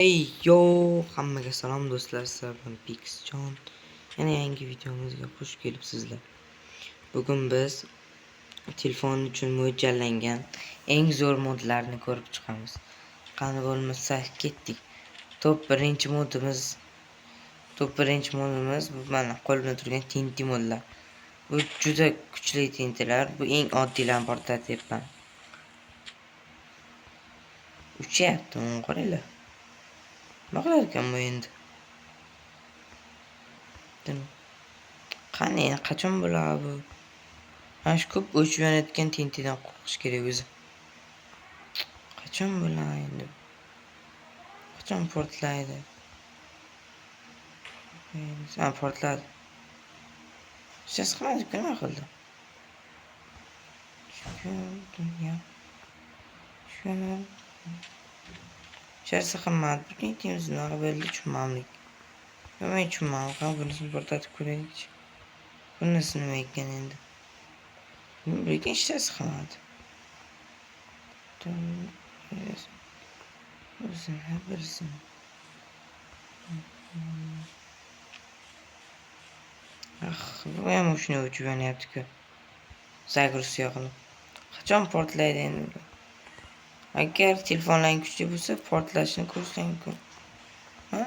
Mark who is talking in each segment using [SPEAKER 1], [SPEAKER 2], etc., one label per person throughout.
[SPEAKER 1] Hey yo, hammaga salom do'stlar, sizlar bilan Pixjon. Yana yangi videomizga xush kelibsizlar. Bugun biz telefon uchun mo'ljallangan eng zo'r modlarni ko'rib chiqamiz. Qani bo'lmasa ketdik. Top birinchi modimiz bu mana qo'limda turgan tinti modlar. Bu juda kuchli tintilar. Bu eng oddiylarni portlatyapman. Uchyapti, qaranglar. Nima qilar ekan bu endi? Qani qachon bo'ladi bu? Mana shu ko'p o'chib yonayotgan tintidan qo'rqish kerak o'zi. Qachon bo'ladi endi? Qachon portlaydi? Sen portladi. Ses qilmadi, nima qildi? Dunyo. Shuni. Sharsa qilmadi. Tintimizni olib oldi tushunmamlik. Nima tushunmam, qani bunisini portlatib ko'raylik. Bunisi nima ekan endi? Lekin hech narsa qilmadi. Birsin. Bu ham shuni o'chib yonyapti-ku. Zagrus yoqilib. Qachon portlaydi endi? Agar telefonlaring kuchli bo'lsa, portlashini ko'rsang-ku. Ha?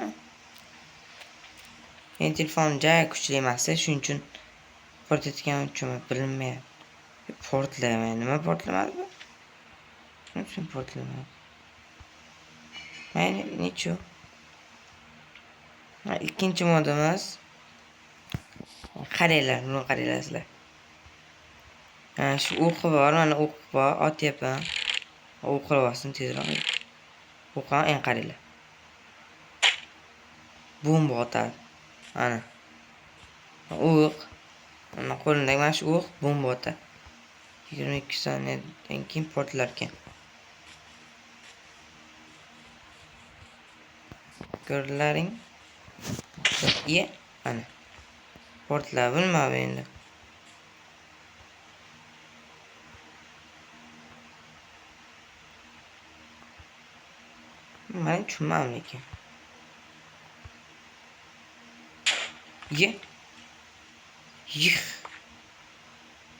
[SPEAKER 1] Men telefonim juda kuchli emas, shuning uchun portlayotganim uchun bilinmayapti. Portlayman, nima portlamadi bu? Nima uchun portlamadi? Mayli, nechu? Ikkinchi modimiz. Qaranglar, buni qaranglar. Shu o'qi bor, mana o'q bor, otyapman. O'qi bossin tezroq. O'qi eng qaranglar. Bomba otadi. Ana. O'q. Mana qo'limdagi mana shu o'q bomba otadi. 22 soniyadan keyin portlar ekan. Ko'rlaring. Ana. Portlar bilmadim endi. Men tushunmam lekin. Yih.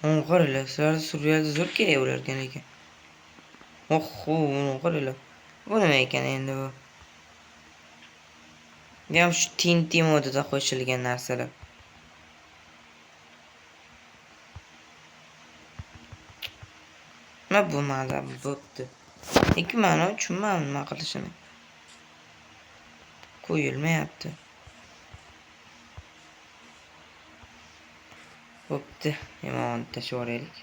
[SPEAKER 1] Qaranglar, sizlar suriyada zo'r kerak bo'larkan lekin. Qaranglar. Bu nima ekan endi bu? Ham shu tinti modida qo'shilgan narsalar. Nima bu mazam bo'pti. Lekin men tushunmam nima qilishini. Qo'yilmayapti. Bo'pti. Yomon tashlab yuboraylik.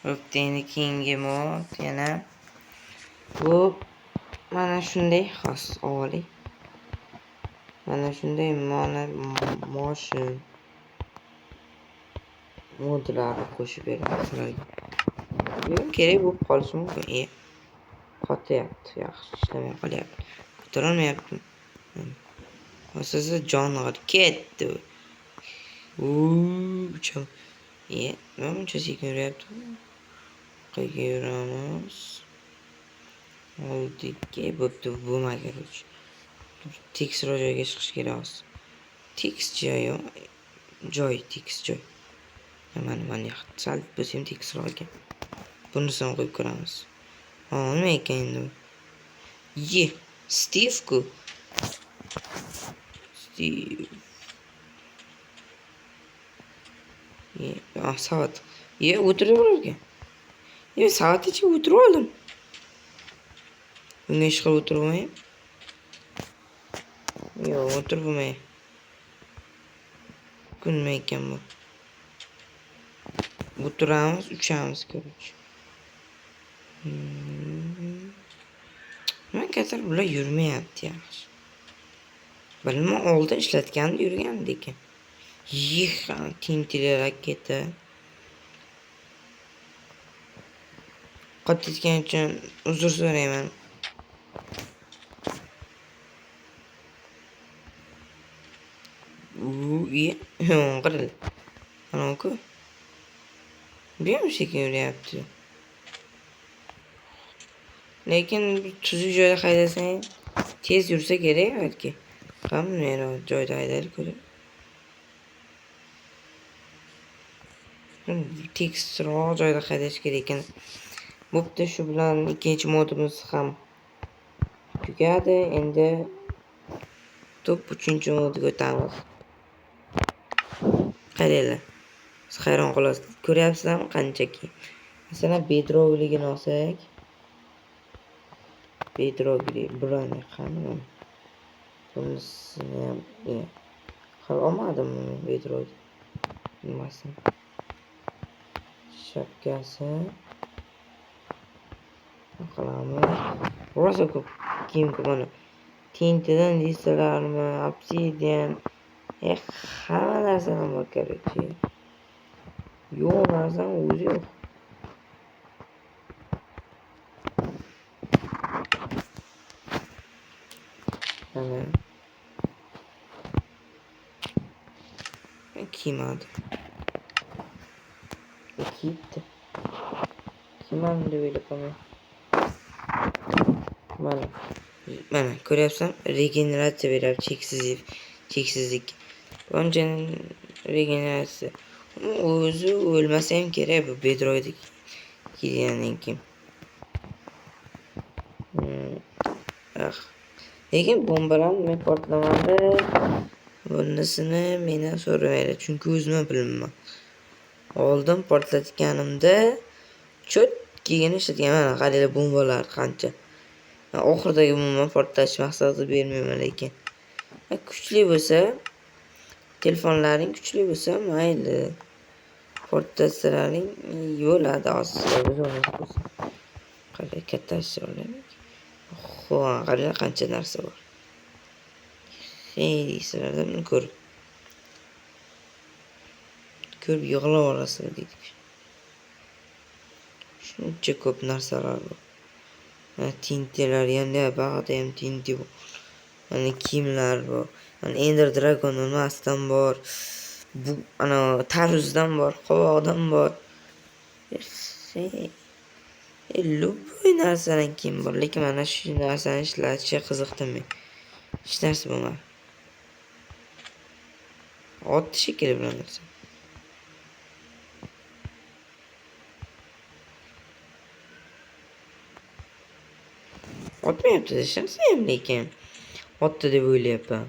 [SPEAKER 1] Bo'pti, endi keyingi mod yana bu mana shunday xos oliy. Mana shunday moshin modlarni qo'shib beradi. Bu kerak bo'lib qolishi mumkin. Qotyapti, yaxshi ishlamay qolyapti. Ko'tarolmayapti. Hozir jon g'arib ketdi. Nima buncha sekin yuryapti? Qayerga yuramiz? Oldiga bo'pti, bo'lmagan uch. Tekisroq joyga chiqish kerak hozir. Tekis joy. Mana yoqda sal bo'lsam tekisroq ekan. Bunisini qo'yib ko'ramiz. Nima ekan endi? Steve-ku. Steve. Soat. O'tirib ekan. Soat ichiga o'tirib oldim. Bunga ish qilib o'tirmayman. O'tirmayman. Nima ekan bu? O'tiramiz, uchamiz ko'rib. Men katar bular yurmayapti yaxshi. Bilma oldin ishlatganda yurgandi ekan. Tintilar raketa. Qotayotgani uchun uzr so'rayman. iyi. Qiril. Anaku. Bir mi şekil yaptı? Lekin tuzuq joyda haydasang tez yursa kerak balki. Hamma joyda haydaylik ko'rib. Tekstroq joyda haydash kerak ekan. Bo'pti, shu bilan ikkinchi modimiz ham tugadi. Endi uchinchi modga o'tamiz. Qaranglar. Siz hayron qolasiz. Ko'ryapsizlarmi qanchaki? Masalan, bedrogligini olsak. Bedrogli burani qani? Bunisini ham hal olmadim bedrog. Nimasini? Shapkasi. Qilamiz. Rosa ko'p kiyim mana. Tintadan listalarmi, obsidian. Hamma narsadan bor kerakchi. Yo'q narsa o'zi yo'q. Mana. Kiymadi. Kiyibdi. Kiymadi deb o'yladim. Mana ko'ryapsan, regeneratsiya beradi, cheksizlik. Bunchaning regeneratsiya. O'zi o'lmasa ham kerak bu bedroydek kiygandan keyin. Lekin bombalar men portlamadi. Bunisini mendan so'ramaydi, chunki o'zim bilmayman. Oldin portlatganimda cho'tkigina ishlatganman. Qaranglar bombalar qancha. Oxirdagi bomba portlash maqsadida bermayman lekin. Kuchli bo'lsa, telefonlaring kuchli bo'lsa, mayli. Portlatsalaring bo'ladi asosida bo'lsa. Qarang, kattashtirib. Xo'p, qarang qancha narsa bor. Sizlardan ko'rib yig'lab olasizlar deydik. Shuncha ko'p narsalar bor. Tintalar ham bag'da ham tinti bor. Mana kiyimlar bor. Mana Ender Dragon olmasdan bor. Bu ana taruzdan bor, qovoqdan bor. Luboy narsadan kiyim bor, lekin mana shu narsani ishlatishi qiziqdi men. Hech narsa bo'lmadi. Oddiy shekilli bilan narsa. Otmayapti deshamsa ham lekin otdi deb o'ylayapman.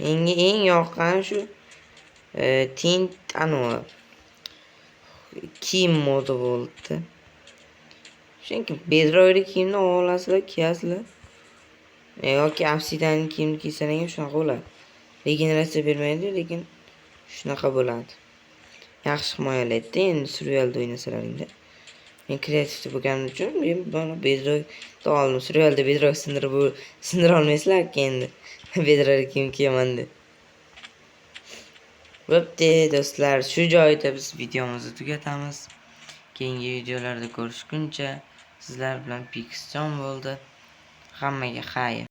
[SPEAKER 1] Menga eng yoqqani shu tint kiyim modi bo'ldi. Chunki bedroyli kiyimni olasizlar, kiyasizlar. Yoki obsidian kiyimni kiysangiz ham shunaqa bo'ladi. Regeneratsiya bermaydi, lekin shunaqa bo'ladi. Yaxshi himoyalaydi endi survivalda o'ynasalaringda. Men kreativ bo'lganim uchun men buni bedroyda oldim. Survivalda bedroy sindira olmaysizlar endi. Bedroy kiyim kiyaman deb. Bo'pti do'stlar, shu joyda biz videomizni tugatamiz. Keyingi videolarda ko'rishguncha sizlar bilan Pixjon bo'ldi. Hammaga xayr.